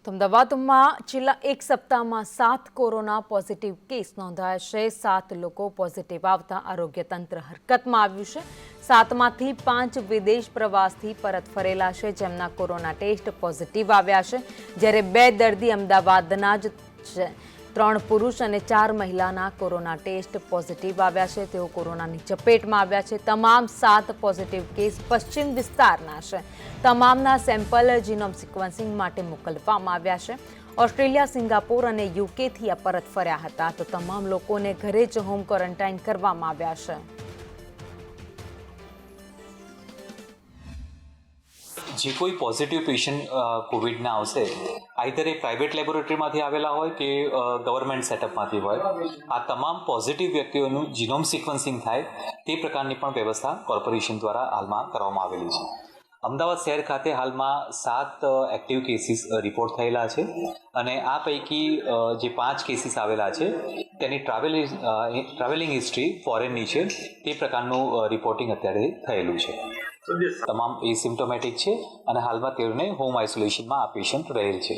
અમદાવાદમાં છેલ્લા એક સપ્તાહમાં 7 કોરોના પોઝિટિવ કેસ નોંધાયા છે। 7 લોકો પોઝિટિવ આવતા આરોગ્ય તંત્ર હરકતમાં આવ્યું છે। 7માંથી 5 વિદેશ પ્રવાસથી પરત ફરેલા છે, જેમના કોરોના ટેસ્ટ પોઝિટિવ આવ્યા છે, જ્યારે 2 દર્દી અમદાવાદના જ છે। 3 પુરુષ અને 4 મહિલાના કોરોના ટેસ્ટ પોઝિટિવ આવ્યા છે। તેઓ કોરોનાની ચપેટમાં આવ્યા છે। તમામ 7 પોઝિટિવ કેસ પશ્ચિમ વિસ્તારના છે। તમામના સેમ્પલ જીનોમ સિક્વન્સિંગ માટે મોકલવામાં આવ્યા છે। ઓસ્ટ્રેલિયા, સિંગાપોર અને યુકેથી આ પરત ફર્યા હતા, તો તમામ લોકોને ઘરે જ હોમ ક્વોરન્ટાઇન કરવામાં આવ્યા છે। જે કોઈ પોઝિટિવ પેશન્ટ કોવિડના આવશે, આઈધર એ પ્રાઇવેટ લેબોરેટરીમાંથી આવેલા હોય કે ગવર્મેન્ટ સેટઅપમાંથી હોય, આ તમામ પોઝિટિવ વ્યક્તિઓનું જીનોમ સિક્વન્સિંગ થાય તે પ્રકારની પણ વ્યવસ્થા કોર્પોરેશન દ્વારા હાલમાં કરવામાં આવેલી છે। અમદાવાદ શહેર ખાતે હાલમાં 7 એક્ટિવ કેસીસ રિપોર્ટ થયેલા છે અને આ પૈકી જે 5 કેસીસ આવેલા છે તેની ટ્રાવેલિંગ હિસ્ટ્રી ફોરેનની છે, તે પ્રકારનું રિપોર્ટિંગ અત્યારે થયેલું છે। તમામ એસિમ્પ્ટોમેટિક છે અને હાલમાં તેઓને હોમ આઇસોલેશનમાં આ પેશન્ટ રહેલ છે।